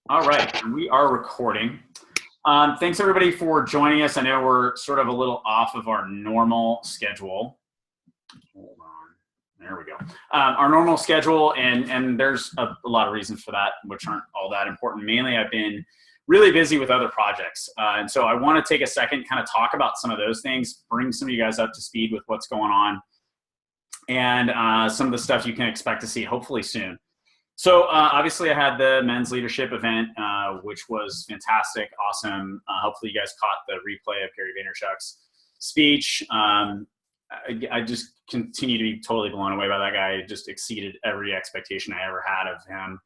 All right, we are recording. Thanks everybody for joining us. I know we're sort of a little off of our normal schedule. Hold on, there we go. Our normal schedule, and there's a lot of reasons for that, which aren't all that important. Mainly, I've been really busy with other projects, and so I want to take a second, kind of talk about some of those things, bring some of you guys up to speed with what's going on, and some of the stuff you can expect to see hopefully soon. So obviously I had the men's leadership event, which was fantastic, awesome. Hopefully you guys caught the replay of Gary Vaynerchuk's speech. I just continue to be totally blown away by that guy. It just exceeded every expectation I ever had of him.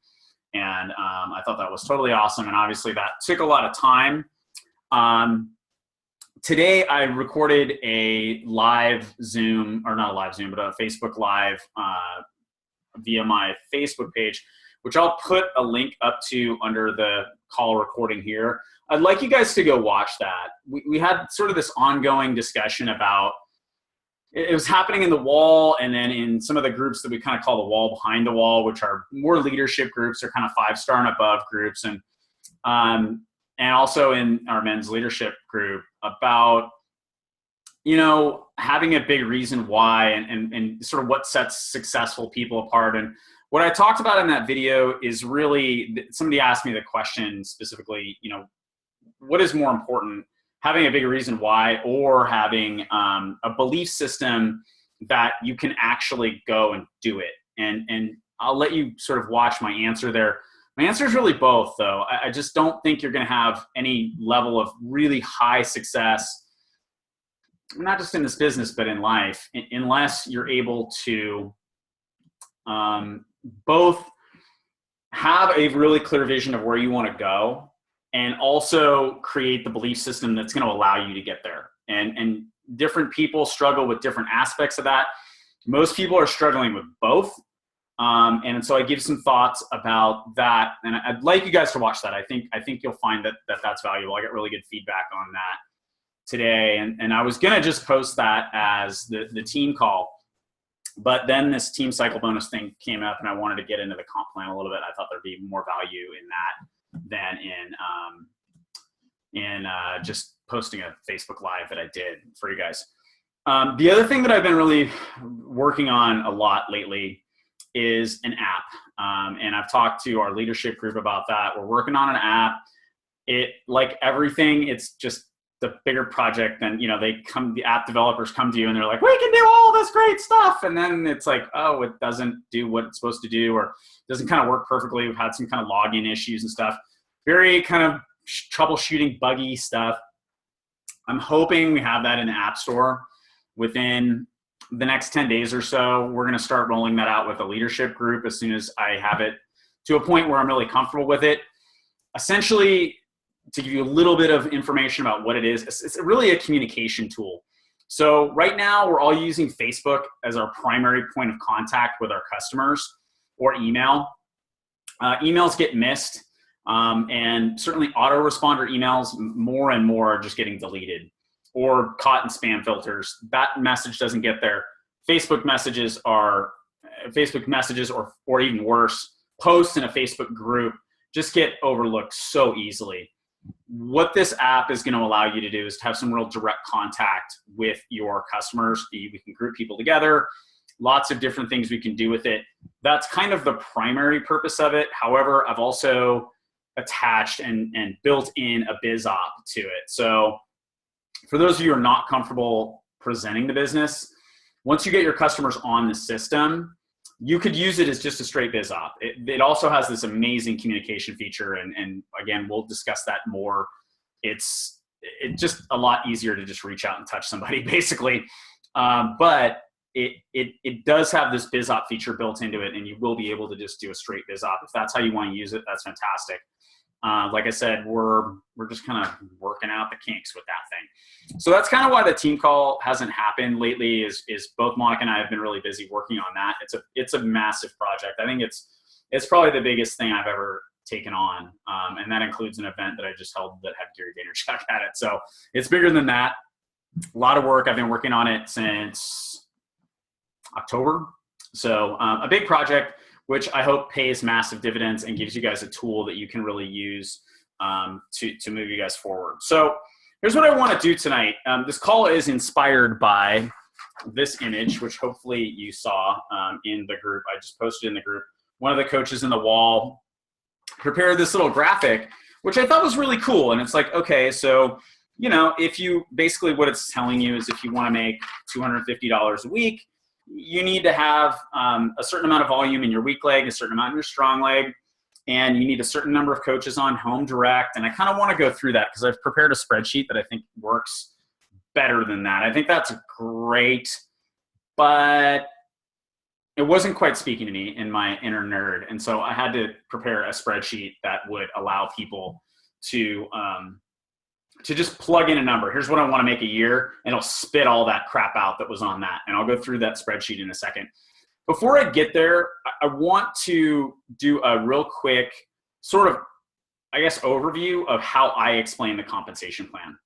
And I thought that was totally awesome. And obviously that took a lot of time. Today I recorded a live Zoom, or not a live Zoom, but a Facebook Live via my Facebook page, which I'll put a link up to under the call recording here. I'd like you guys to go watch that. We had sort of this ongoing discussion about, it was happening in the wall, and then in some of the groups that we kind of call the wall behind the wall, which are more leadership groups, or kind of 5-star and above groups, and also in our men's leadership group about, you know, having a big reason why and sort of what sets successful people apart. And what I talked about in that video is really, somebody asked me the question specifically, you know, what is more important, having a big reason why, or having a belief system that you can actually go and do it? And I'll let you sort of watch my answer there. My answer is really both, though. I just don't think you're going to have any level of really high success, not just in this business, but in life, unless you're able to both have a really clear vision of where you want to go, and also create the belief system that's going to allow you to get there. And different people struggle with different aspects of that. Most people are struggling with both. And so I give some thoughts about that, and I'd like you guys to watch that. I think you'll find that that's valuable. I got really good feedback on that today, and I was gonna just post that as the team call, but then this team cycle bonus thing came up, and I wanted to get into the comp plan a little bit. I thought there'd be more value in that than in just posting a Facebook Live that I did for you guys. The other thing that I've been really working on a lot lately is an app, and I've talked to our leadership group about that. We're working on an app. It, like everything, it's just the bigger project. Then, you know, the app developers come to you and they're like, we can do all this great stuff. And then it's like, oh, it doesn't do what it's supposed to do, or doesn't kind of work perfectly. We've had some kind of login issues and stuff. Very kind of troubleshooting, buggy stuff. I'm hoping we have that in the App Store within the next 10 days or so. We're going to start rolling that out with a leadership group as soon as I have it to a point where I'm really comfortable with it. Essentially, to give you a little bit of information about what it is, it's really a communication tool. So right now we're all using Facebook as our primary point of contact with our customers, or email. Emails get missed, and certainly autoresponder emails more and more are just getting deleted or caught in spam filters. That message doesn't get there. Facebook messages, or even worse, posts in a Facebook group just get overlooked so easily. What this app is going to allow you to do is to have some real direct contact with your customers. We can group people together, lots of different things we can do with it. That's kind of the primary purpose of it. However, I've also attached and built in a biz op to it. So for those of you who are not comfortable presenting the business, once you get your customers on the system, you could use it as just a straight biz op. It also has this amazing communication feature, and again, we'll discuss that more. It's just a lot easier to just reach out and touch somebody, basically. But it does have this biz op feature built into it, and you will be able to just do a straight biz op. If that's how you want to use it, that's fantastic. Like I said, we're just kind of working out the kinks with that thing. So that's kind of why the team call hasn't happened lately, is both Monica and I have been really busy working on that. It's a massive project. I think it's probably the biggest thing I've ever taken on. And that includes an event that I just held that had Gary Vaynerchuk at it. So it's bigger than that. A lot of work. I've been working on it since October. So a big project. which I hope pays massive dividends and gives you guys a tool that you can really use to move you guys forward. So here's what I want to do tonight. This call is inspired by this image, which hopefully you saw in the group. I just posted in the group. One of the coaches in the wall prepared this little graphic, which I thought was really cool. And it's like, okay, so, you know, if you basically what it's telling you is if you want to make $250 a week, you need to have a certain amount of volume in your weak leg, a certain amount in your strong leg, and you need a certain number of coaches on home direct. And I kind of want to go through that because I've prepared a spreadsheet that I think works better than that. I think that's great, but it wasn't quite speaking to me in my inner nerd. And so I had to prepare a spreadsheet that would allow people to just plug in a number. Here's what I want to make a year, and it'll spit all that crap out that was on that. And I'll go through that spreadsheet in a second. Before I get there, I want to do a real quick sort of, I guess, overview of how I explain the compensation plan.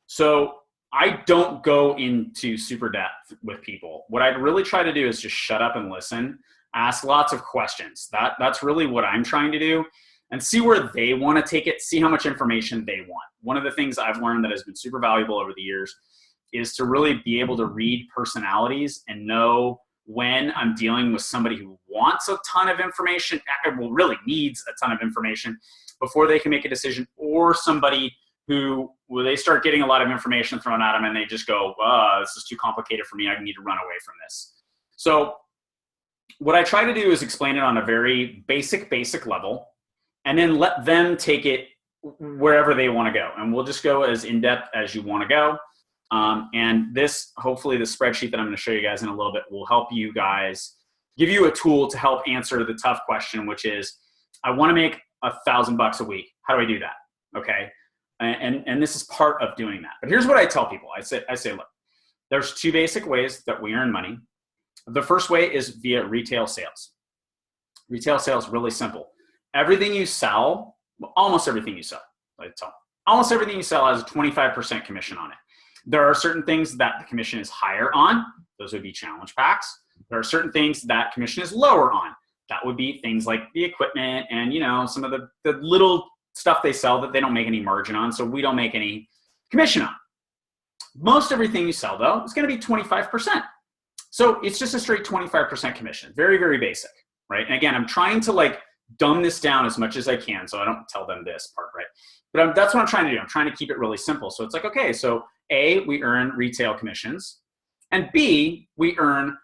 So I don't go into super depth with people. What I really try to do is just shut up and listen, ask lots of questions. That's really what I'm trying to do, and see where they want to take it, see how much information they want. One of the things I've learned that has been super valuable over the years is to really be able to read personalities and know when I'm dealing with somebody who wants a ton of information, well, really needs a ton of information before they can make a decision, or somebody who, when they start getting a lot of information thrown at them and they just go, this is too complicated for me, I need to run away from this. So what I try to do is explain it on a very basic level, and then let them take it wherever they want to go. And we'll just go as in-depth as you want to go. And this, hopefully the spreadsheet that I'm going to show you guys in a little bit will help you guys, give you a tool to help answer the tough question, which is, I want to make $1,000 a week. How do I do that? Okay. And this is part of doing that. But here's what I tell people. I say, look, there's two basic ways that we earn money. The first way is via retail sales. Retail sales, really simple. Everything you sell, almost everything you sell, almost everything you sell has a 25% commission on it. There are certain things that the commission is higher on. Those would be challenge packs. There are certain things that commission is lower on. That would be things like the equipment and, you know, some of the little stuff they sell that they don't make any margin on, so we don't make any commission on. Most everything you sell, though, is going to be 25%. So it's just a straight 25% commission. Very, very basic, right? And again, I'm trying to like dumb this down as much as I can so I don't tell them this part, right? But that's what I'm trying to do. I'm trying to keep it really simple. So it's like, okay, so A, we earn retail commissions, and B, we earn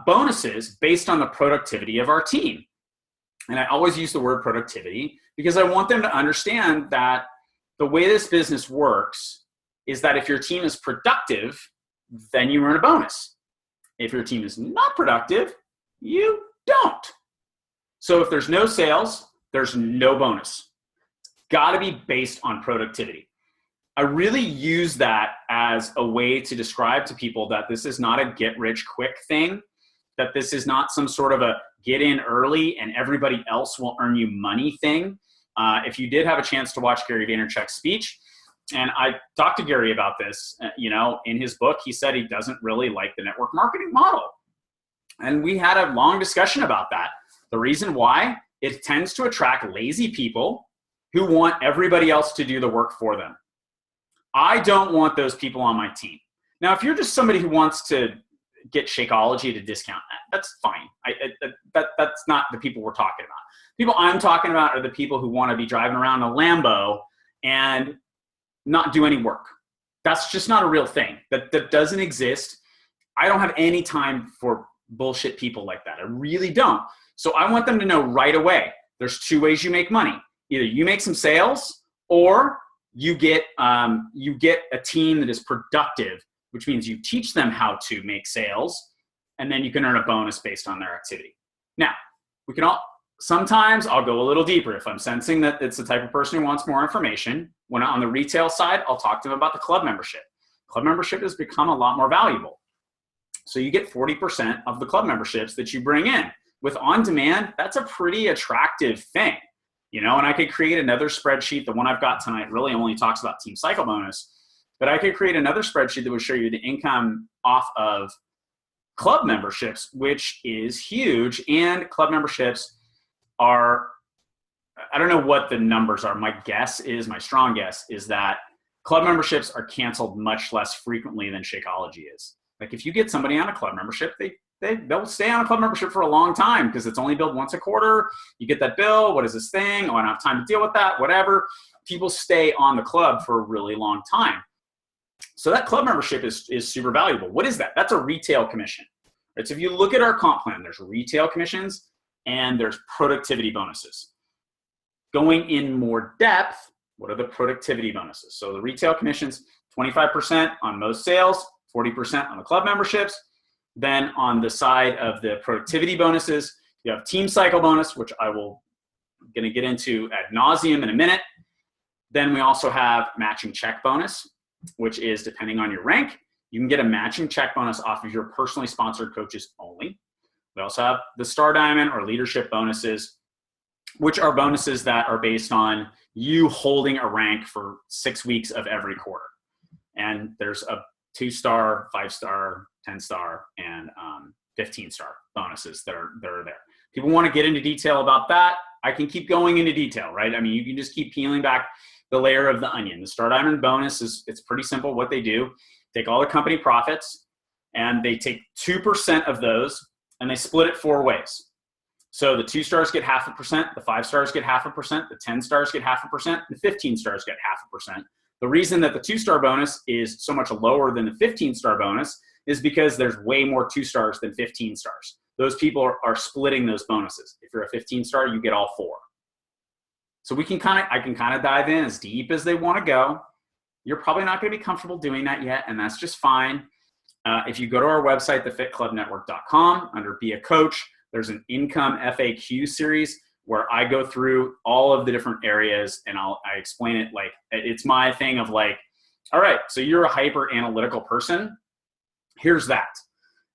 bonuses based on the productivity of our team. And I always use the word productivity because I want them to understand that the way this business works is that if your team is productive, then you earn a bonus. If your team is not productive, you don't. So if there's no sales, there's no bonus. It's got to be based on productivity. I really use that as a way to describe to people that this is not a get-rich-quick thing, that this is not some sort of a get in early and everybody else will earn you money thing. If you did have a chance to watch Gary Vaynerchuk's speech, and I talked to Gary about this, in his book, he said he doesn't really like the network marketing model. And we had a long discussion about that. The reason why, it tends to attract lazy people who want everybody else to do the work for them. I don't want those people on my team. Now, if you're just somebody who wants to get Shakeology at a discount, that's fine. That's not the people we're talking about. People I'm talking about are the people who want to be driving around a Lambo and not do any work. That's just not a real thing. That doesn't exist. I don't have any time for bullshit people like that. I really don't. So I want them to know right away, there's two ways you make money. Either you make some sales or you get a team that is productive, which means you teach them how to make sales, and then you can earn a bonus based on their activity. Now, sometimes I'll go a little deeper if I'm sensing that it's the type of person who wants more information. When on the retail side, I'll talk to them about the club membership. Club membership has become a lot more valuable. So you get 40% of the club memberships that you bring in. With on-demand, that's a pretty attractive thing. And I could create another spreadsheet. The one I've got tonight really only talks about team cycle bonus, but I could create another spreadsheet that would show you the income off of club memberships, which is huge. And club memberships are, I don't know what the numbers are. My strong guess is that club memberships are canceled much less frequently than Shakeology is. Like if you get somebody on a club membership, they'll stay on a club membership for a long time because it's only billed once a quarter. You get that bill. What is this thing? Oh, I don't have time to deal with that, whatever. People stay on the club for a really long time. So that club membership is super valuable. What is that? That's a retail commission. Right? So if you look at our comp plan, there's retail commissions and there's productivity bonuses. Going in more depth, what are the productivity bonuses? So the retail commissions, 25% on most sales, 40% on the club memberships. Then on the side of the productivity bonuses, you have team cycle bonus, which I will going to get into ad nauseum in a minute. Then we also have matching check bonus, which is depending on your rank, you can get a matching check bonus off of your personally sponsored coaches only. We also have the Star Diamond or leadership bonuses, which are bonuses that are based on you holding a rank for 6 weeks of every quarter. And there's a 2-star, 5-star, 10-star, and 15-star bonuses that are there. People want to get into detail about that. I can keep going into detail, right? I mean, you can just keep peeling back the layer of the onion. The Star Diamond bonus it's pretty simple. What they do, take all the company profits and they take 2% of those and they split it 4 ways. So the 2 stars get 0.5%, the 5 stars get 0.5%, the 10 stars get 0.5%, the 15 stars get 0.5%. The reason that the 2-star bonus is so much lower than the 15-star bonus is because there's way more 2 stars than 15 stars. Those people are splitting those bonuses. If you're a 15-star, you get all 4. So I can kind of dive in as deep as they want to go. You're probably not going to be comfortable doing that yet, and that's just fine. If you go to our website, thefitclubnetwork.com, under Be a Coach, there's an income FAQ series where I go through all of the different areas and I explain it. Like, it's my thing of like, all right, so you're a hyper analytical person. Here's that.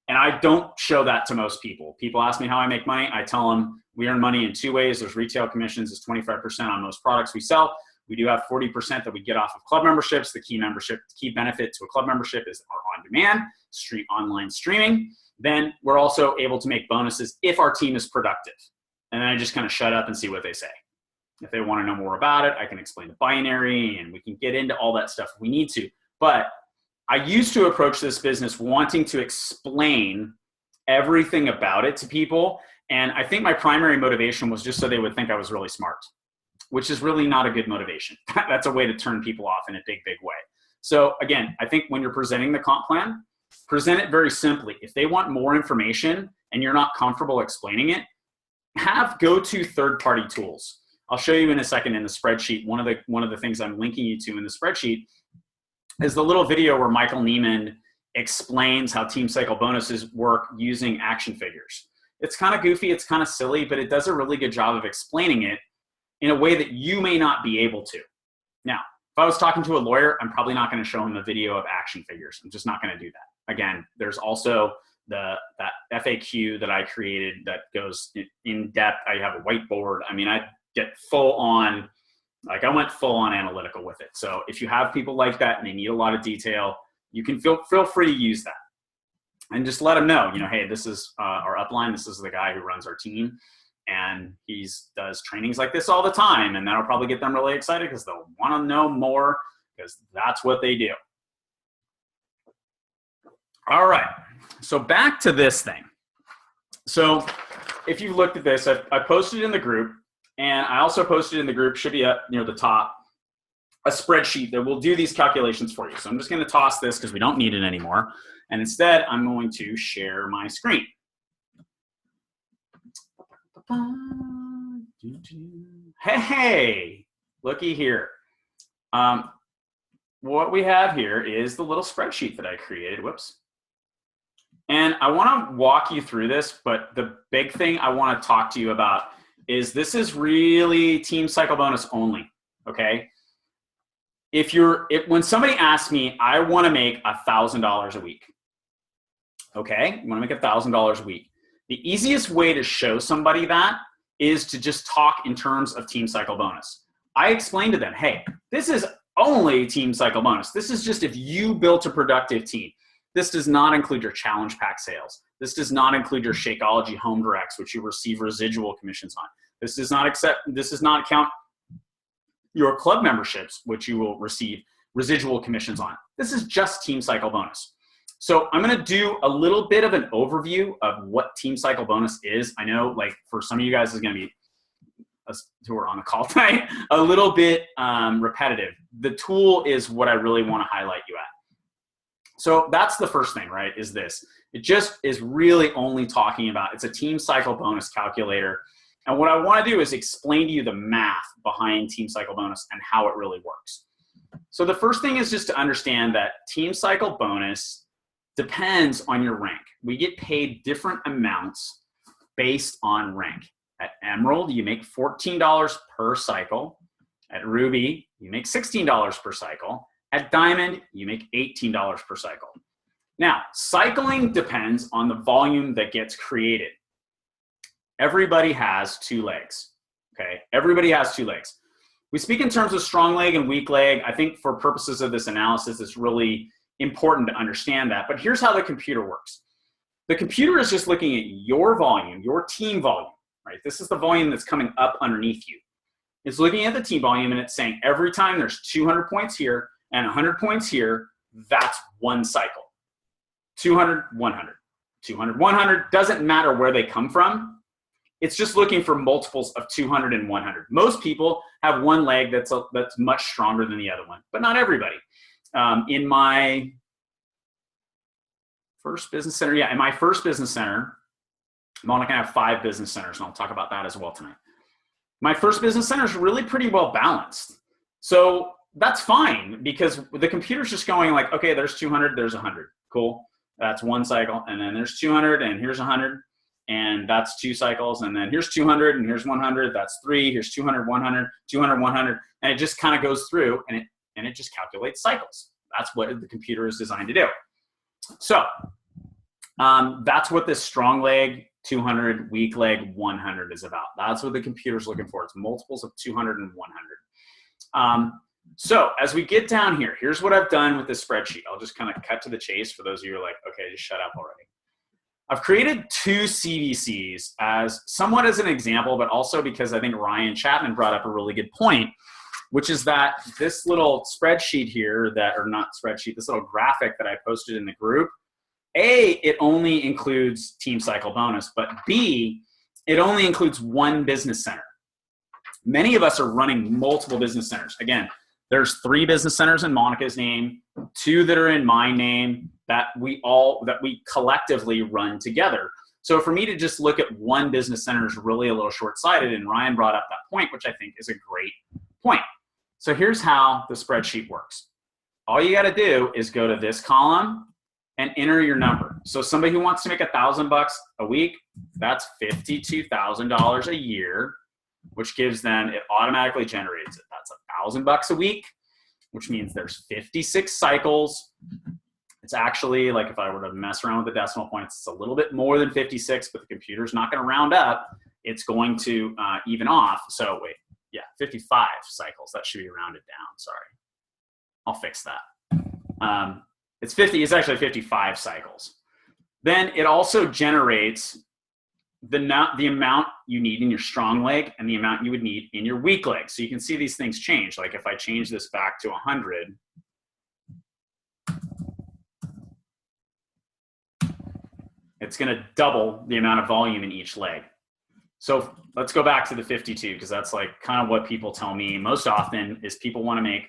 And I don't show that to most people. People ask me how I make money. I tell them we earn money in 2 ways. There's retail commissions is 25% on most products we sell. We do have 40% that we get off of club memberships. The key benefit to a club membership is our on-demand online streaming. Then we're also able to make bonuses if our team is productive. And then I just kind of shut up and see what they say. If they want to know more about it, I can explain the binary and we can get into all that stuff if we need to. But I used to approach this business wanting to explain everything about it to people. And I think my primary motivation was just so they would think I was really smart, which is really not a good motivation. That's a way to turn people off in a big, big way. So again, I think when you're presenting the comp plan, present it very simply. If they want more information and you're not comfortable explaining it, have go-to third-party tools. I'll show you in a second in the spreadsheet. One of the things I'm linking you to in the spreadsheet is the little video where Michael Neiman explains how team cycle bonuses work using action figures. It's kind of goofy, it's kind of silly, but it does a really good job of explaining it in a way that you may not be able to. Now, if I was talking to a lawyer, I'm probably not going to show him a video of action figures. I'm just not going to do that. Again, there's also that FAQ that I created that goes in depth. I have a whiteboard. I mean, I get I went full on analytical with it. So if you have people like that and they need a lot of detail, you can feel free to use that. And just let them know, hey, this is our upline. This is the guy who runs our team. And he does trainings like this all the time. And that'll probably get them really excited because they'll want to know more because that's what they do. All right. So back to this thing. So if you looked at this, I posted in the group. And I also posted in the group, should be up near the top, a spreadsheet that will do these calculations for you. So I'm just going to toss this because we don't need it anymore. And instead, I'm going to share my screen. Hey, looky here. What we have here is the little spreadsheet that I created. Whoops. And I want to walk you through this, but the big thing I want to talk to you about is this is really team cycle bonus only, okay? When somebody asks me, I want to make $1,000 a week, okay? You want to make $1,000 a week. The easiest way to show somebody that is to just talk in terms of team cycle bonus. I explain to them, hey, this is only team cycle bonus. This is just if you built a productive team. This does not include your challenge pack sales. This does not include your Shakeology home directs, which you receive residual commissions on. This does not count your club memberships, which you will receive residual commissions on. This is just Team Cycle Bonus. So I'm going to do a little bit of an overview of what Team Cycle Bonus is. I know, like, for some of you guys, is going to be, who are on the call tonight, a little bit repetitive. The tool is what I really want to highlight you at. So that's the first thing, right, is this. It just is really only talking about, it's a Team Cycle Bonus calculator. And what I want to do is explain to you the math behind Team Cycle Bonus and how it really works. So the first thing is just to understand that Team Cycle Bonus depends on your rank. We get paid different amounts based on rank. At Emerald, you make $14 per cycle. At Ruby, you make $16 per cycle. At Diamond, you make $18 per cycle. Now, cycling depends on the volume that gets created. Everybody has two legs, okay? Everybody has two legs. We speak in terms of strong leg and weak leg. I think for purposes of this analysis, it's really important to understand that. But here's how the computer works. The computer is just looking at your volume, your team volume, right? This is the volume that's coming up underneath you. It's looking at the team volume and it's saying every time there's 200 points here and 100 points here, that's one cycle. 200, 100, 200, 100, doesn't matter where they come from. It's just looking for multiples of 200 and 100. Most people have one leg that's much stronger than the other one, but not everybody. In my first business center, in my first business center, I'm only gonna have 5 business centers, and I'll talk about that as well tonight. My first business center is really pretty well balanced. So that's fine, because the computer's just going like, okay, there's 200, there's 100, cool. That's one cycle, and then there's 200, and here's 100. And that's 2 cycles, and then here's 200, and here's 100, that's 3, here's 200, 100, 200, 100, and it just kind of goes through, and it just calculates cycles. That's what the computer is designed to do. So that's what this strong leg 200, weak leg 100 is about. That's what the computer's looking for. It's multiples of 200 and 100. So as we get down here, here's what I've done with this spreadsheet. I'll just kind of cut to the chase for those of you who are like, okay, just shut up already. I've created 2 CVCs as somewhat as an example, but also because I think Ryan Chapman brought up a really good point, which is that this little spreadsheet here this little graphic that I posted in the group, A, it only includes Team Cycle Bonus, but B, it only includes one business center. Many of us are running multiple business centers. Again, there's 3 business centers in Monica's name, 2 that are in my name, that we collectively run together. So for me to just look at one business center is really a little short-sighted, and Ryan brought up that point, which I think is a great point. So here's how the spreadsheet works. All you gotta do is go to this column and enter your number. So somebody who wants to make $1,000 a week, that's $52,000 a year, which gives them, it automatically generates it. That's $1,000 a week, which means there's 56 cycles. It's actually, like, if I were to mess around with the decimal points, it's a little bit more than 56, but the computer's not going to round up. It's going to even off. So wait, yeah, 55 cycles. That should be rounded down. Sorry. I'll fix that. It's actually 55 cycles. Then it also generates the amount you need in your strong leg and the amount you would need in your weak leg. So you can see these things change. Like if I change this back to 100, it's going to double the amount of volume in each leg. So let's go back to the 52, because that's like kind of what people tell me most often is people want to make,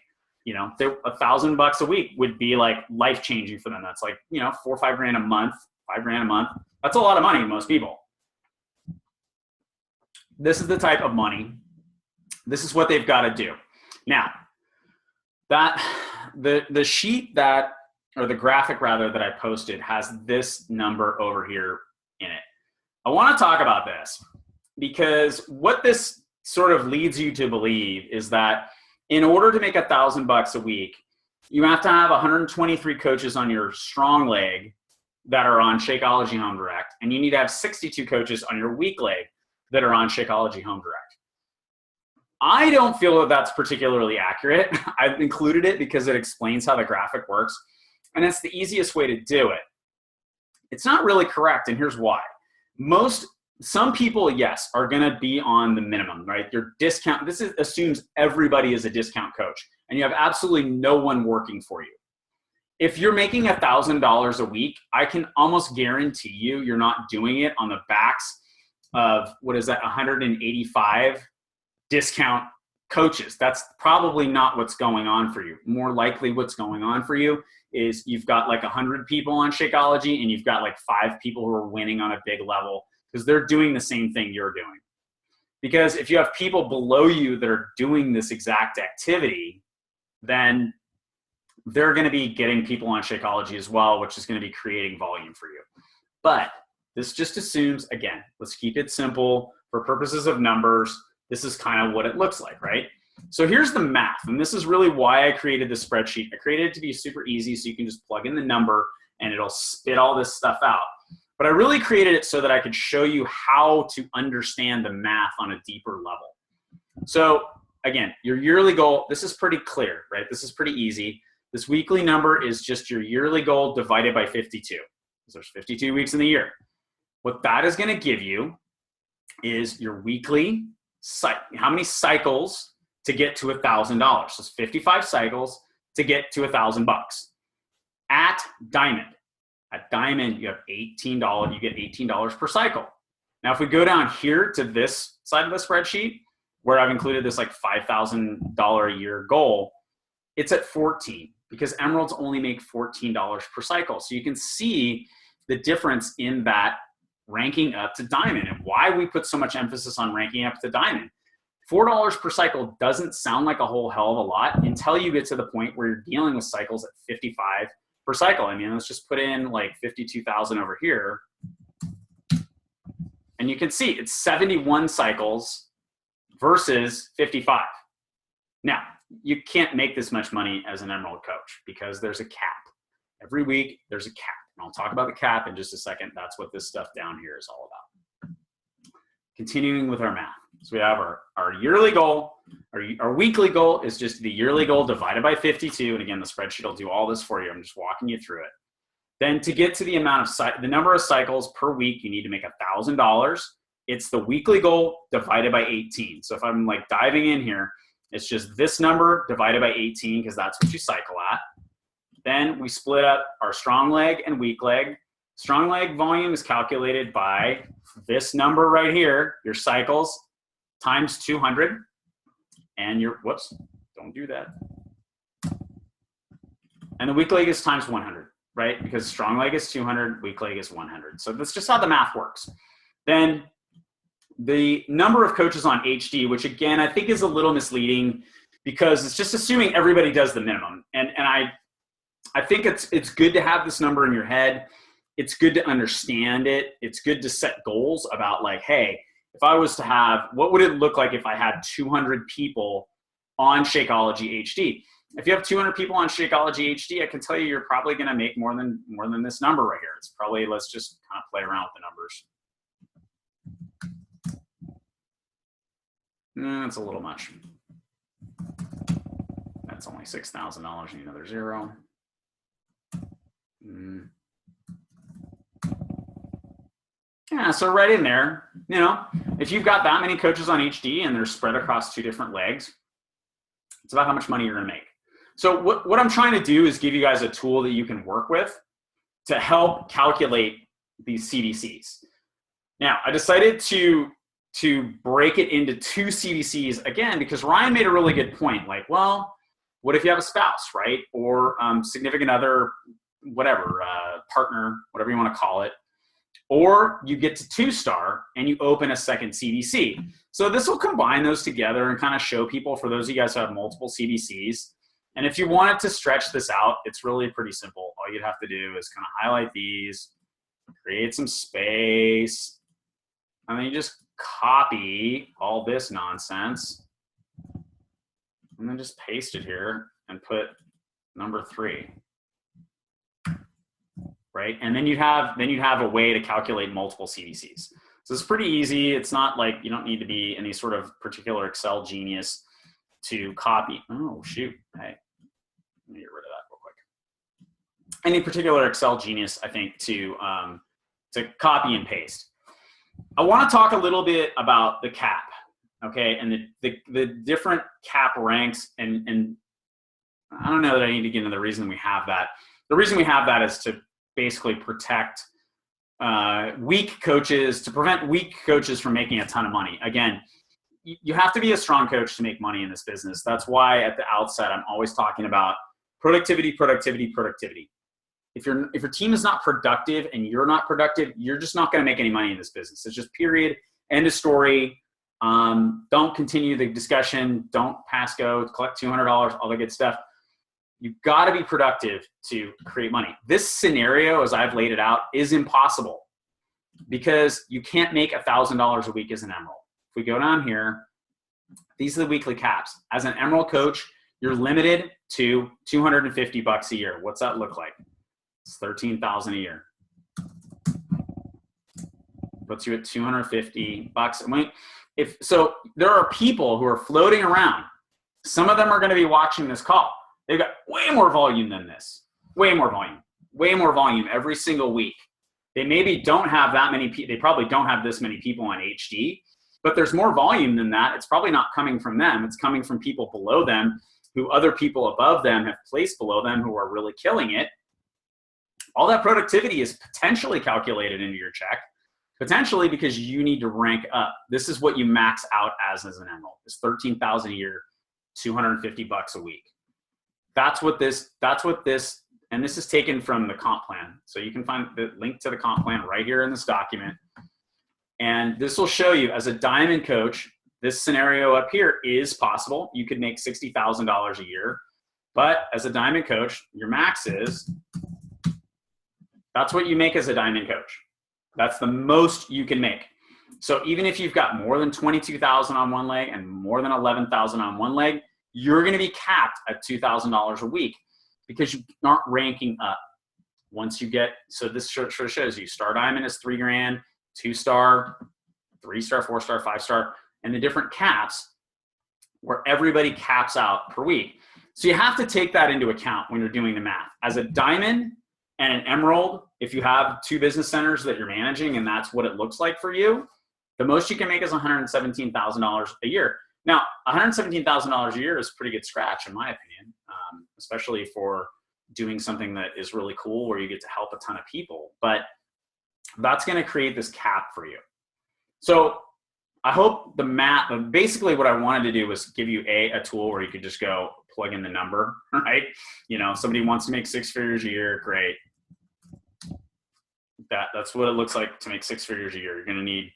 $1,000 a week would be like life-changing for them. That's like, 4 or 5 grand a month, $5,000 a month. That's a lot of money to most people. This is the type of money. This is what they've got to do. Now, the sheet or the graphic rather that I posted has this number over here in it. I want to talk about this because what this sort of leads you to believe is that in order to make $1,000 a week, you have to have 123 coaches on your strong leg that are on Shakeology Home Direct, and you need to have 62 coaches on your weak leg that are on Shakeology Home Direct. I don't feel that that's particularly accurate. I've included it because it explains how the graphic works. and it's the easiest way to do it. It's not really correct, and here's why. Some people, yes, are going to be on the minimum, right? Your discount, assumes everybody is a discount coach, and you have absolutely no one working for you. If you're making $1,000 a week, I can almost guarantee you're not doing it on the backs of, 185 discount coaches. That's probably not what's going on for you. More likely what's going on for you is you've got like 100 people on Shakeology, and you've got like 5 people who are winning on a big level because they're doing the same thing you're doing. Because if you have people below you that are doing this exact activity, then they're going to be getting people on Shakeology as well, which is going to be creating volume for you. But this just assumes, again, let's keep it simple for purposes of numbers. This is kind of what it looks like, right? So here's the math, and this is really why I created this spreadsheet. I created it to be super easy so you can just plug in the number and it'll spit all this stuff out. But I really created it so that I could show you how to understand the math on a deeper level. So again, your yearly goal, this is pretty clear, right? This is pretty easy. This weekly number is just your yearly goal divided by 52. So there's 52 weeks in the year. What that is going to give you is your weekly, how many cycles to get to $1,000. So it's 55 cycles to get to $1,000 at Diamond. At Diamond, you have $18. You get $18 per cycle. Now, if we go down here to this side of the spreadsheet, where I've included this like $5,000 a year goal, it's at 14 because Emeralds only make $14 per cycle. So you can see the difference in that ranking up to Diamond and why we put so much emphasis on ranking up to Diamond. $4 per cycle doesn't sound like a whole hell of a lot until you get to the point where you're dealing with cycles at 55 per cycle. I mean, let's just put in like 52,000 over here. And you can see it's 71 cycles versus 55. Now, you can't make this much money as an Emerald coach because there's a cap. Every week, there's a cap. And I'll talk about the cap in just a second. That's what this stuff down here is all about. Continuing with our math. So we have our yearly goal. Our weekly goal is just the yearly goal divided by 52. And again, the spreadsheet will do all this for you. I'm just walking you through it. Then to get to the the number of cycles per week, you need to make $1,000. It's the weekly goal divided by 18. So if I'm like diving in here, it's just this number divided by 18 because that's what you cycle at. Then we split up our strong leg and weak leg. Strong leg volume is calculated by this number right here, your cycles, times 200. And whoops, don't do that. And the weak leg is times 100, right? Because strong leg is 200, weak leg is 100. So that's just how the math works. Then the number of coaches on HD, which again, I think is a little misleading because it's just assuming everybody does the minimum. And I think it's good to have this number in your head. It's good to understand it. It's good to set goals about like, hey, if I was to have, what would it look like if I had 200 people on Shakeology HD? If you have 200 people on Shakeology HD, I can tell you you're probably going to make more than this number right here. It's probably, let's just kind of play around with the numbers. That's a little much. That's only $6,000 and another zero. Yeah, so right in there, you know, if you've got that many coaches on HD and they're spread across 2 different legs, it's about how much money you're going to make. So what I'm trying to do is give you guys a tool that you can work with to help calculate these CDCs. Now, I decided to break it into 2 CDCs again because Ryan made a really good point. Like, well, what if you have a spouse, right? Or significant other, whatever, partner, whatever you want to call it. Or you get to 2-star and you open a second CDC. So this will combine those together and kind of show people, for those of you guys who have multiple CDCs. And if you wanted to stretch this out, it's really pretty simple. All you'd have to do is kind of highlight these, create some space, and then you just copy all this nonsense and then just paste it here and put number 3. Right? And then you'd have a way to calculate multiple CDCs. So it's pretty easy. It's not like you don't need to be any sort of particular Excel genius to copy. Oh, shoot. Hey, let me get rid of that real quick. any particular Excel genius, I think, to copy and paste. I want to talk a little bit about the cap, okay, and the different cap ranks, and I don't know that I need to get into the reason we have that. The reason we have that is to basically protect weak coaches, to prevent weak coaches from making a ton of money. Again, you have to be a strong coach to make money in this business. That's why at the outset, I'm always talking about productivity, productivity, productivity. If your team is not productive and you're not productive, you're just not going to make any money in this business. It's just period, end of story. Don't continue the discussion. Don't pass go, collect $200, all the good stuff. You've got to be productive to create money. This scenario, as I've laid it out, is impossible because you can't make $1,000 a week as an Emerald. If we go down here, these are the weekly caps. As an Emerald coach, you're limited to $250 a year. What's that look like? It's $13,000 a year. Puts you at $250. So there are people who are floating around. Some of them are going to be watching this call. They've got way more volume than this. Way more volume every single week. They maybe don't have that many people. They probably don't have this many people on HD, but there's more volume than that. It's probably not coming from them. It's coming from people below them who other people above them have placed below them who are really killing it. All that productivity is potentially calculated into your check, potentially because you need to rank up. This is what you max out as an Emerald. It's $13,000 a year, $250 a week. That's what this, and this is taken from the comp plan. So you can find the link to the comp plan right here in this document. And this will show you as a diamond coach, this scenario up here is possible. You could make $60,000 a year, but as a diamond coach, your max is, that's what you make as a diamond coach. That's the most you can make. So even if you've got more than 22,000 on one leg and more than 11,000 on one leg, you're going to be capped at $2,000 a week because you aren't ranking up. Once you get, so this sort of shows you star diamond is $3,000, 2-star, 3-star, 4-star, 5-star, and the different caps where everybody caps out per week. So you have to take that into account when you're doing the math. As a diamond and an Emerald, if you have 2 business centers that you're managing and that's what it looks like for you, the most you can make is $117,000 a year. Now, $117,000 a year is a pretty good scratch in my opinion, especially for doing something that is really cool where you get to help a ton of people, but that's going to create this cap for you. So I hope the math, basically what I wanted to do was give you a tool where you could just go plug in the number, right? You know, somebody wants to make 6 figures a year, great. That's what it looks like to make 6 figures a year. You're going to need,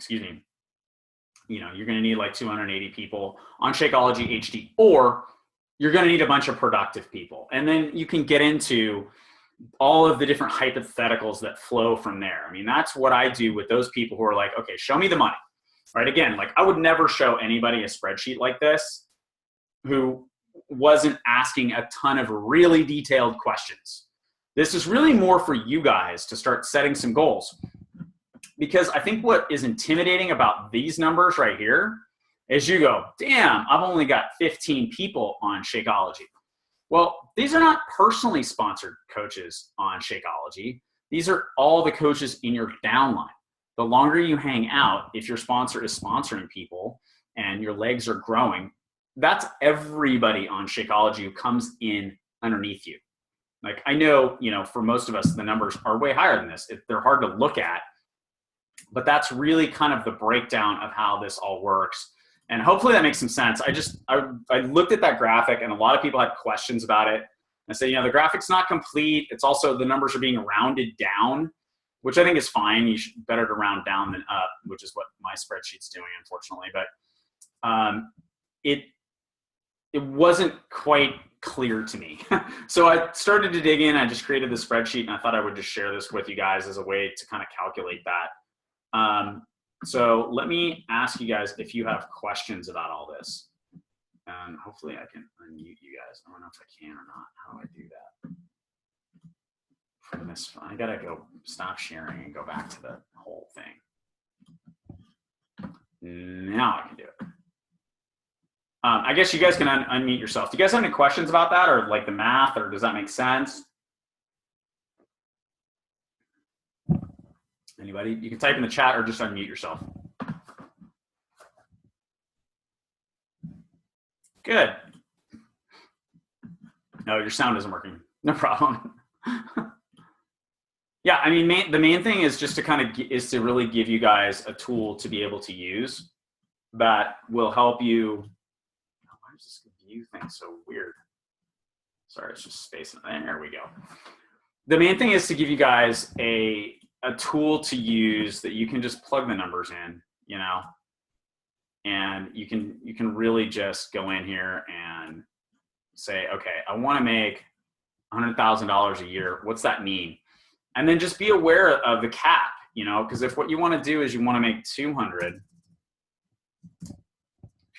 you're going to need like 280 people on Shakeology HD, or you're going to need a bunch of productive people. And then you can get into all of the different hypotheticals that flow from there. I mean, that's what I do with those people who are like, okay, show me the money, right? Again, like I would never show anybody a spreadsheet like this who wasn't asking a ton of really detailed questions. This is really more for you guys to start setting some goals. Because I think what is intimidating about these numbers right here is you go, damn, I've only got 15 people on Shakeology. Well, these are not personally sponsored coaches on Shakeology. These are all the coaches in your downline. The longer you hang out, if your sponsor is sponsoring people and your legs are growing, that's everybody on Shakeology who comes in underneath you. Like I know, for most of us, the numbers are way higher than this. They're hard to look at, but that's really kind of the breakdown of how this all works. And hopefully that makes some sense. I looked at that graphic and a lot of people had questions about it. I said, the graphic's not complete. It's also, the numbers are being rounded down, which I think is fine. You should better to round down than up, which is what my spreadsheet's doing, unfortunately. But it wasn't quite clear to me. So I started to dig in. I just created this spreadsheet and I thought I would just share this with you guys as a way to kind of calculate that. So let me ask you guys if you have questions about all this. And hopefully I can unmute you guys. I don't know if I can or not. How do I do that? From this, I gotta go stop sharing and go back to the whole thing. Now I can do it. I guess you guys can unmute yourself. Do you guys have any questions about that, or like the math, or does that make sense? Anybody? You can type in the chat or just unmute yourself. Good. No, your sound isn't working. No problem. Yeah, I mean, the main thing is just to is to really give you guys a tool to be able to use that will help you. Why is this view thing so weird? Sorry, it's just spacing. There we go. The main thing is to give you guys a tool to use that you can just plug the numbers in, you know, and you can really just go in here and say, okay, I want to make $100,000 a year. What's that mean? And then just be aware of the cap, you know, because if what you want to do is you want to make if you want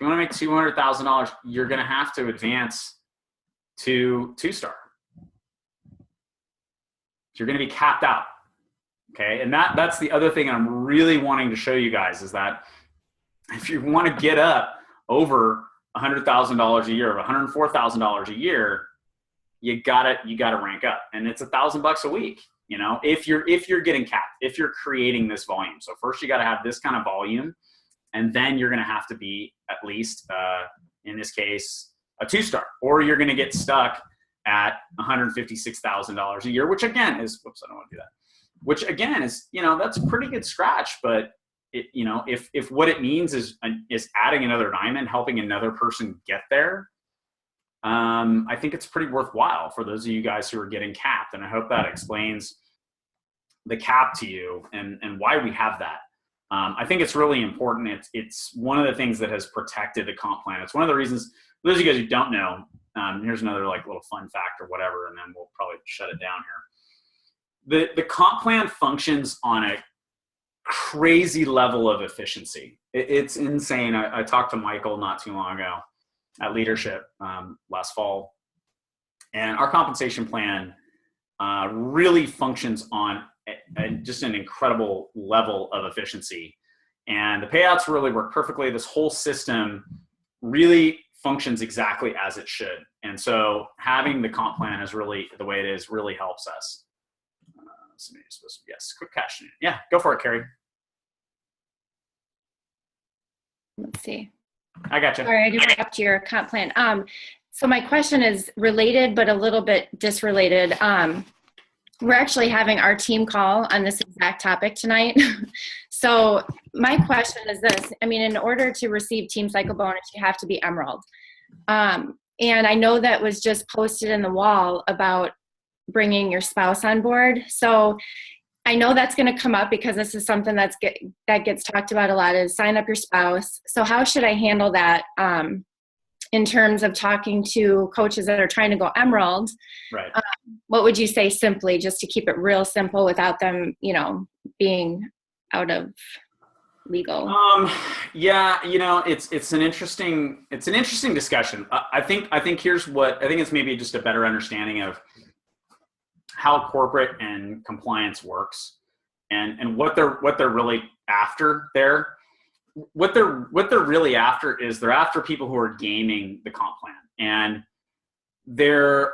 to make $200,000, you're going to have to advance to 2-star. So you're going to be capped out. Okay. And that's the other thing I'm really wanting to show you guys is that if you want to get up over $100,000 a year or $104,000 a year, you gotta rank up, and it's $1,000 a week. You know, if you're getting capped, if you're creating this volume. So first you got to have this kind of volume, and then you're going to have to be at least, in this case, a 2-star, or you're going to get stuck at $156,000 a year, which again is, whoops, I don't want to do that. Which again is, you know, that's a pretty good scratch, but it, you know, if what it means is adding another diamond, helping another person get there, I think it's pretty worthwhile for those of you guys who are getting capped. And I hope that explains the cap to you and why we have that. I think it's really important. It's one of the things that has protected the comp plan. It's one of the reasons, for those of you guys who don't know, here's another like little fun fact or whatever, and then we'll probably shut it down here. The comp plan functions on a crazy level of efficiency. It's insane. I talked to Michael not too long ago at Leadership last fall, and our compensation plan really functions on just an incredible level of efficiency, and the payouts really work perfectly. This whole system really functions exactly as it should, and so having the comp plan is really the way it is really helps us. Yes, quick question. Yeah, go for it, Carrie. Let's see. I got you. Sorry, I didn't up to your comp plan. So my question is related, but a little bit disrelated. We're actually having our team call on this exact topic tonight. So my question is this. I mean, in order to receive Team Cycle bonus, you have to be Emerald. And I know that was just posted in the wall about bringing your spouse on board. So I know that's going to come up because this is something that gets talked about a lot, is sign up your spouse. So how should I handle that in terms of talking to coaches that are trying to go Emerald? Right. What would you say simply, just to keep it real simple without them, you know, being out of legal? Yeah, you know, it's an interesting discussion. I think it's maybe just a better understanding of how corporate and compliance works, and what they're really after there. What they're really after is they're after people who are gaming the comp plan. And there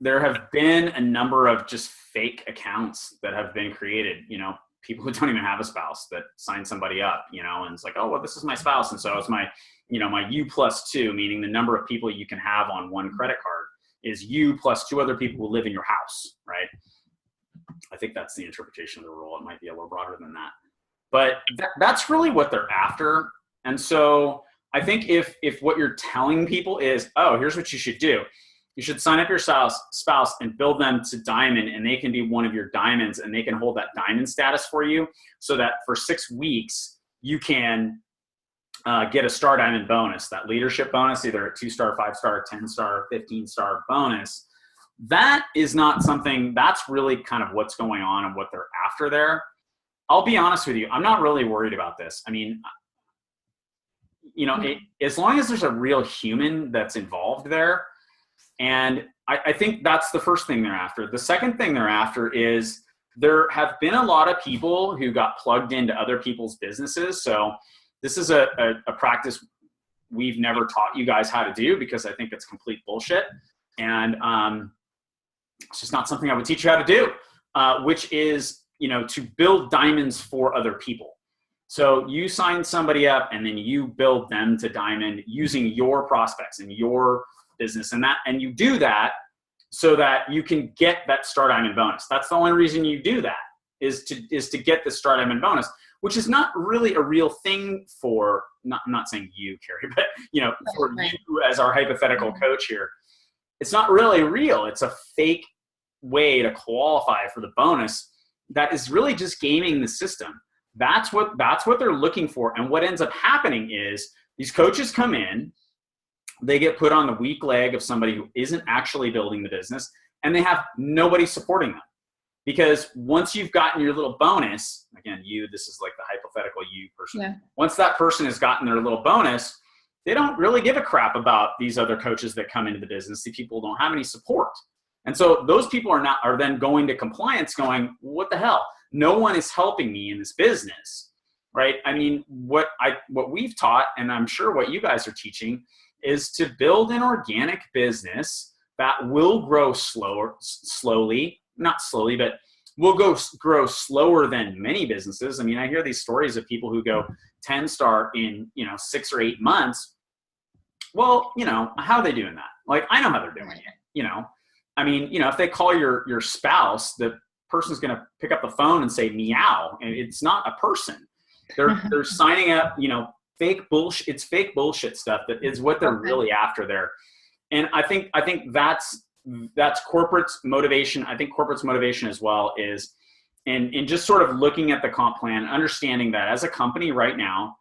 have been a number of just fake accounts that have been created, you know, people who don't even have a spouse that sign somebody up, you know, and it's like, oh, well, this is my spouse. And so it's my U+2, meaning the number of people you can have on one credit card is you plus 2 other people who live in your house, right? I think that's the interpretation of the rule. It might be a little broader than that. But that's really what they're after. And so I think if what you're telling people is, oh, here's what you should do. You should sign up your spouse and build them to diamond, and they can be one of your diamonds, and they can hold that diamond status for you, so that for 6 weeks you can get a star diamond bonus, that leadership bonus, either a 2-star, 5-star, 10-star, 15-star bonus. That is not something, that's really kind of what's going on and what they're after there. I'll be honest with you, I'm not really worried about this. I mean, you know, as long as there's a real human that's involved there, and I think that's the first thing they're after. The second thing they're after is there have been a lot of people who got plugged into other people's businesses. So this is a practice we've never taught you guys how to do, because I think it's complete bullshit. And it's just not something I would teach you how to do, which is, to build diamonds for other people. So you sign somebody up and then you build them to diamond using your prospects and your business, and you do that so that you can get that Star Diamond bonus. That's the only reason you do that, is to get the Star Diamond bonus, which is not really a real thing for, I'm not saying you, Carrie, but for you as our hypothetical coach here. It's not really real. It's a fake way to qualify for the bonus that is really just gaming the system. That's what they're looking for. And what ends up happening is these coaches come in, they get put on the weak leg of somebody who isn't actually building the business, and they have nobody supporting them. Because once you've gotten your little bonus, again, this is like the hypothetical you person. Yeah. Once that person has gotten their little bonus, they don't really give a crap about these other coaches that come into the business. These people don't have any support. And so those people are then going to compliance going, what the hell? No one is helping me in this business, right? I mean, what we've taught, and I'm sure what you guys are teaching, is to build an organic business that will grow slowly, not slowly, but will grow slower than many businesses. I mean, I hear these stories of people who go 10-star in, 6 or 8 months. Well, how are they doing that? Like, I know how they're doing it, I mean, if they call your spouse, the person's going to pick up the phone and say meow, and it's not a person. They're signing up, fake bullshit. It's fake bullshit stuff that is what they're really after there. And I think that's corporate's motivation. I think corporate's motivation as well is in just sort of looking at the comp plan, understanding that as a company right now,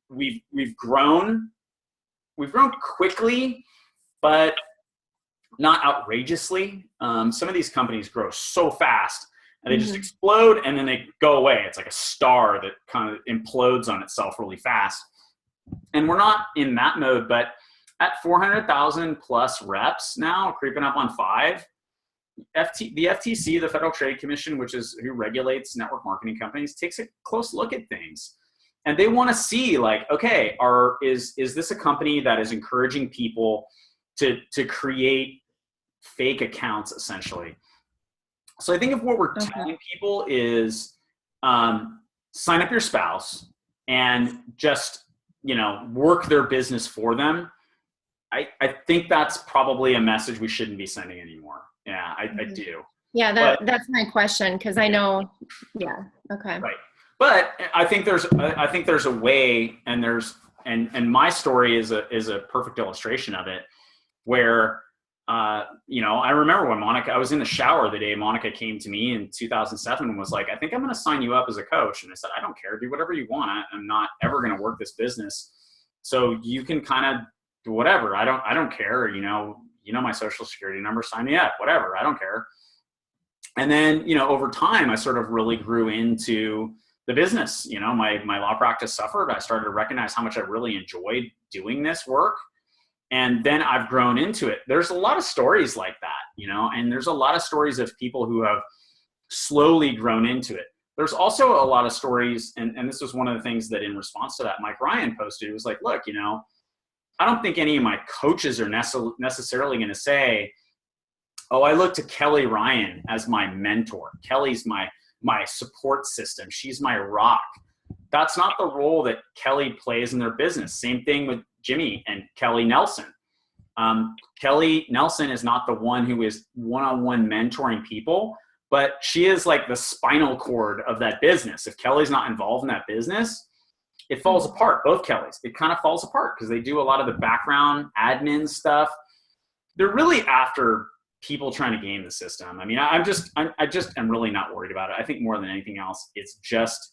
we've grown quickly, but not outrageously. Some of these companies grow so fast and they just explode and then they go away. It's like a star that kind of implodes on itself really fast. And we're not in that mode, but at 400,000 plus reps now, creeping up on 5, the FTC, the Federal Trade Commission, which is who regulates network marketing companies, takes a close look at things. And they want to see, like, okay, is this a company that is encouraging people to create fake accounts, essentially? So I think if what we're telling people is sign up your spouse and just, work their business for them, I think that's probably a message we shouldn't be sending anymore. Yeah, I do. Yeah, that's my question, because I know, okay. Right. But I think there's a way, and my story is a perfect illustration of it, where I remember when I was in the shower the day Monica came to me in 2007 and was like, I think I'm going to sign you up as a coach. And I said, I don't care, do whatever you want. I'm not ever going to work this business. So you can kind of do whatever. I don't care. My social security number, sign me up, whatever. I don't care. And then, over time, I sort of really grew into the business. My law practice suffered. I started to recognize how much I really enjoyed doing this work. And then I've grown into it. There's a lot of stories like that, and there's a lot of stories of people who have slowly grown into it. There's also a lot of stories, and this was one of the things that in response to that, Mike Ryan posted. It was like, look, I don't think any of my coaches are necessarily going to say, oh, I look to Kelly Ryan as my mentor. Kelly's my support system. She's my rock. That's not the role that Kelly plays in their business. Same thing with Jimmy and Kelly Nelson. Kelly Nelson is not the one who is one-on-one mentoring people, but she is like the spinal cord of that business. If Kelly's not involved in that business, it falls apart. Both Kellys, it kind of falls apart because they do a lot of the background admin stuff. They're really after people trying to game the system. I mean, I just am really not worried about it. I think more than anything else, it's just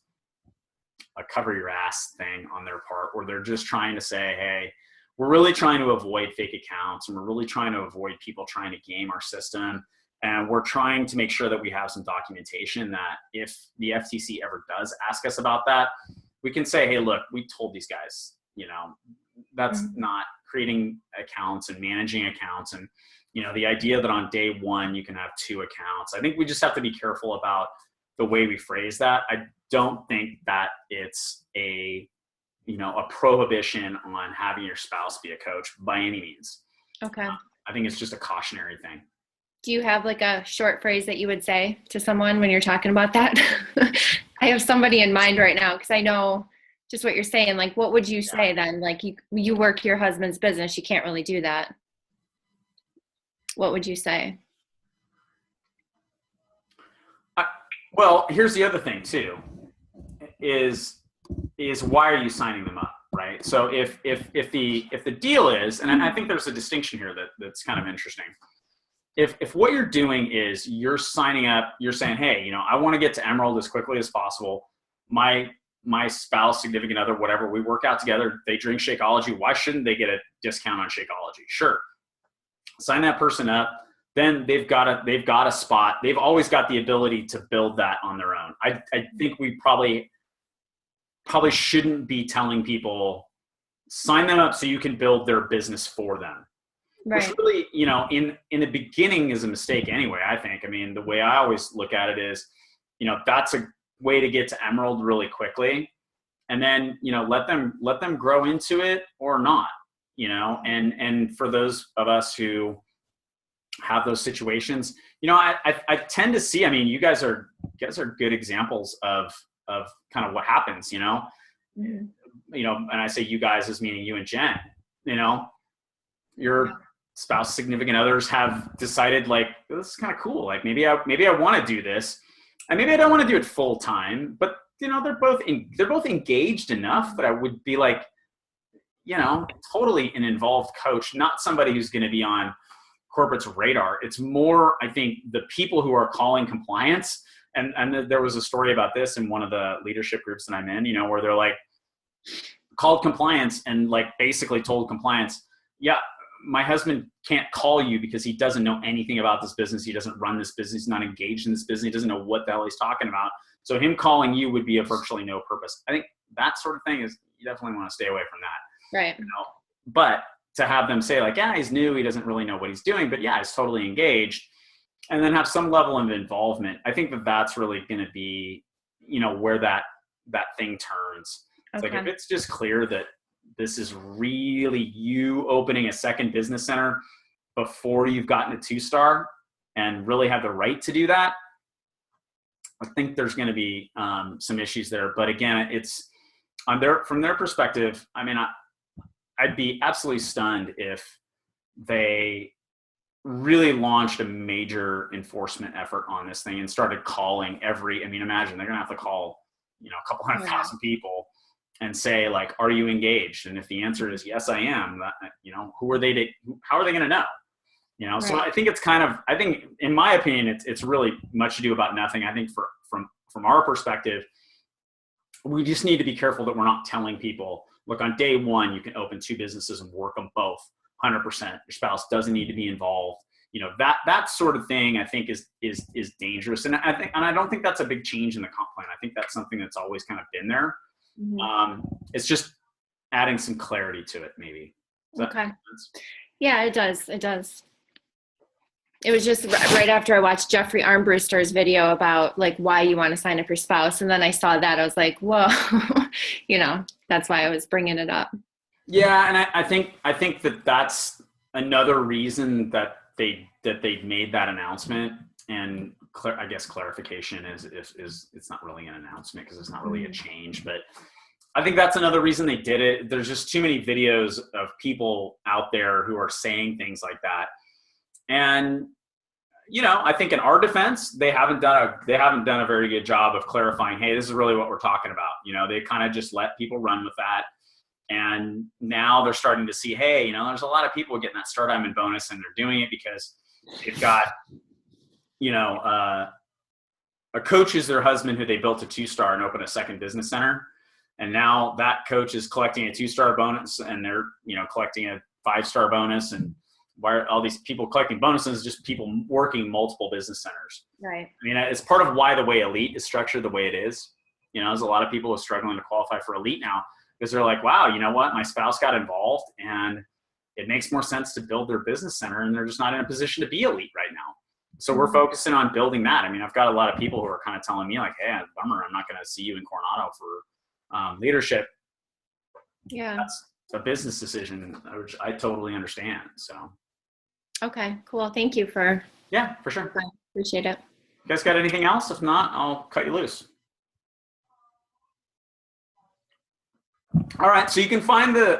a cover your ass thing on their part, where they're just trying to say, hey, we're really trying to avoid fake accounts, and we're really trying to avoid people trying to game our system. And we're trying to make sure that we have some documentation that if the FTC ever does ask us about that, we can say, hey, look, we told these guys, that's not creating accounts and managing accounts. And, the idea that on day one, you can have 2 accounts. I think we just have to be careful about the way we phrase that. I don't think that it's a a prohibition on having your spouse be a coach by any means. Okay. I think it's just a cautionary thing. Do you have like a short phrase that you would say to someone when you're talking about that? I have somebody in mind right now, because I know just what you're saying. Like, what would you say then? Like, you work your husband's business, you can't really do that. What would you say? Well, here's the other thing too, is why are you signing them up, right? So if the deal is, and I think there's a distinction here that's kind of interesting. If what you're doing is you're signing up, you're saying, hey, I want to get to Emerald as quickly as possible. My spouse, significant other, whatever, we work out together. They drink Shakeology. Why shouldn't they get a discount on Shakeology? Sure. Sign that person up. Then they've got a spot. They've always got the ability to build that on their own. I think we probably shouldn't be telling people, sign them up so you can build their business for them. Right. Which really, in the beginning is a mistake anyway, I think. I mean, the way I always look at it is, that's a way to get to Emerald really quickly. And then, let them grow into it or not, and for those of us who have those situations, I tend to see, I mean, you guys are good examples of kind of what happens, and I say you guys as meaning you and Jen, your spouse, significant others have decided, like, this is kind of cool. Like, maybe I want to do this, and maybe I don't want to do it full time, but they're both engaged enough that I would be like, totally an involved coach, not somebody who's going to be on corporate's radar. It's more, I think, the people who are calling compliance. And there was a story about this in one of the leadership groups that I'm in, where they're like, called compliance and like basically told compliance, yeah, my husband can't call you because he doesn't know anything about this business. He doesn't run this business. He's not engaged in this business. He doesn't know what the hell he's talking about. So him calling you would be of virtually no purpose. I think that sort of thing is, you definitely want to stay away from that. Right. But to have them say like, yeah, he's new, he doesn't really know what he's doing, but yeah, he's totally engaged, and then have some level of involvement. I think that's really going to be, where that thing turns. It's like, if it's just clear that this is really you opening a second business center before you've gotten a 2-star and really have the right to do that, I think there's going to be some issues there. But again, it's from their perspective. I mean, I'd be absolutely stunned if they really launched a major enforcement effort on this thing and started calling imagine they're going to have to call, a couple 100,000 people and say like, are you engaged? And if the answer is yes, I am, how are they going to know? Right. So I think it's in my opinion, it's really much ado about nothing. I think from our perspective, we just need to be careful that we're not telling people, look, on day one, you can open 2 businesses and work them both 100%. Your spouse doesn't need to be involved. That sort of thing, I think is dangerous. And I don't think that's a big change in the comp plan. I think that's something that's always kind of been there. Mm-hmm. It's just adding some clarity to it, maybe. Okay. Yeah, it does. It does. It was just right after I watched Jeffrey Armbruster's video about like why you want to sign up your spouse. And then I saw that, I was like, whoa, that's why I was bringing it up. Yeah. And I think that's another reason that they made that announcement. And I guess clarification is it's not really an announcement because it's not really a change, but I think that's another reason they did it. There's just too many videos of people out there who are saying things like that. And, I think in our defense, they haven't done a very good job of clarifying, hey, this is really what we're talking about. They kind of just let people run with that. And now they're starting to see, hey, there's a lot of people getting that start diamond bonus, and they're doing it because they've got, a coach is their husband who they built a 2-star and opened a second business center. And now that coach is collecting a 2-star bonus, and they're, collecting a 5-star bonus. And why are all these people collecting bonuses? Just people working multiple business centers. Right. I mean, it's part of why the way Elite is structured the way it is. There's a lot of people who are struggling to qualify for Elite now because they're like, wow, you know what? My spouse got involved and it makes more sense to build their business center, and they're just not in a position to be Elite right now. So we're focusing on building that. I mean, I've got a lot of people who are kind of telling me like, hey, bummer, I'm not going to see you in Coronado for leadership. Yeah. That's a business decision, which I totally understand. So. Okay, cool. Thank you for. Yeah, for sure. Appreciate it. You guys got anything else? If not, I'll cut you loose. All right, so you can find the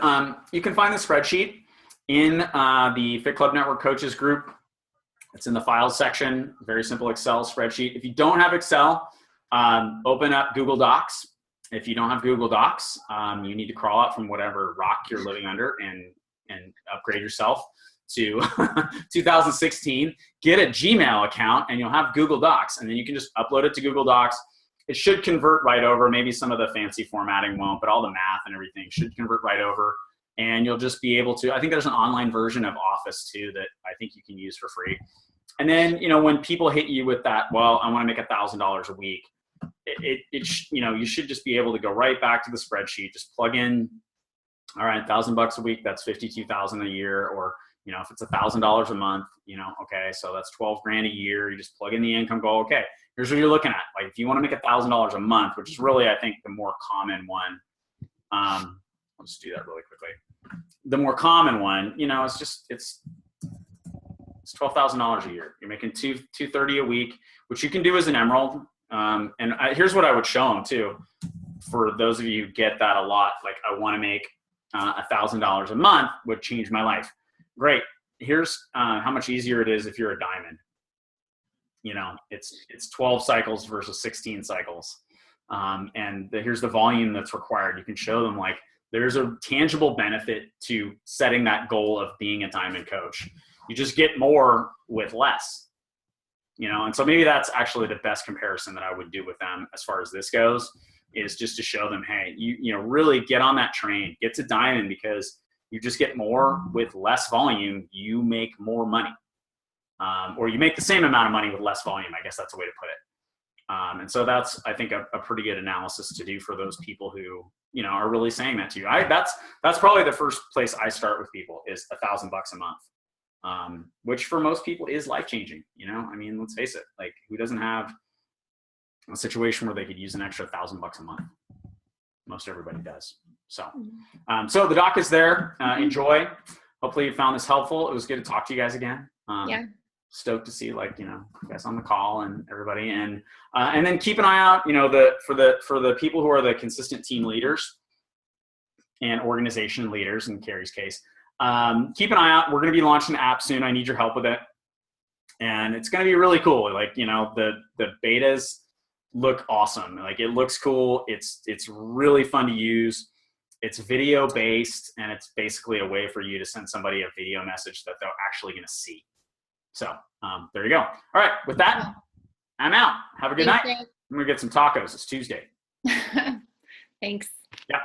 spreadsheet in the Fit Club Network Coaches group. It's in the files section. Very simple Excel spreadsheet. If you don't have Excel, open up Google Docs. If you don't have Google Docs, you need to crawl out from whatever rock you're living under and upgrade yourself to 2016. Get a Gmail account and you'll have Google Docs, and then you can just upload it to Google Docs. It should convert right over. Maybe some of the fancy formatting won't, but all the math and everything should convert right over. And you'll just be able to, I think there's an online version of Office too that I think you can use for free. And then, when people hit you with that, well, I want to make $1,000 a week, you should just be able to go right back to the spreadsheet, just plug in, all right, $1,000 a week, that's 52,000 a year. Or, if it's $1,000 a month, okay, so that's 12 grand a year. You just plug in the income, go, okay, here's what you're looking at. Like if you want to make $1,000 a month, which is really, I think, the more common one. I'll just do that really quickly. The more common one, it's $12,000 a year. You're making $230 a week, which you can do as an Emerald. Here's what I would show them too. For those of you who get that a lot, like I want to make $1,000 a month would change my life. Great. Here's how much easier it is if you're a diamond. It's 12 cycles versus 16 cycles. Here's the volume that's required. You can show them like there's a tangible benefit to setting that goal of being a diamond coach. You just get more with less, and so maybe that's actually the best comparison that I would do with them as far as this goes, is just to show them, hey, you really get on that train, get to diamond, because you just get more with less volume. You make more money. Or you make the same amount of money with less volume. I guess that's a way to put it. And so that's, I think, a pretty good analysis to do for those people who, are really saying that to you. That's probably the first place I start with people is $1,000 a month, which for most people is life-changing. Let's face it, like who doesn't have a situation where they could use an extra $1,000 a month? Most everybody does. So the doc is there. Enjoy. Hopefully you found this helpful. It was good to talk to you guys again. Yeah. Stoked to see you guys on the call and everybody, and then keep an eye out, for the people who are the consistent team leaders and organization leaders in Carrie's case. Keep an eye out. We're going to be launching the app soon. I need your help with it, and it's going to be really cool. Like the betas look awesome. Like it looks cool. It's really fun to use. It's video based, and it's basically a way for you to send somebody a video message that they're actually going to see. So there you go. All right. With that, I'm out. Have a good night. I'm going to get some tacos. It's Tuesday. Thanks. Yeah.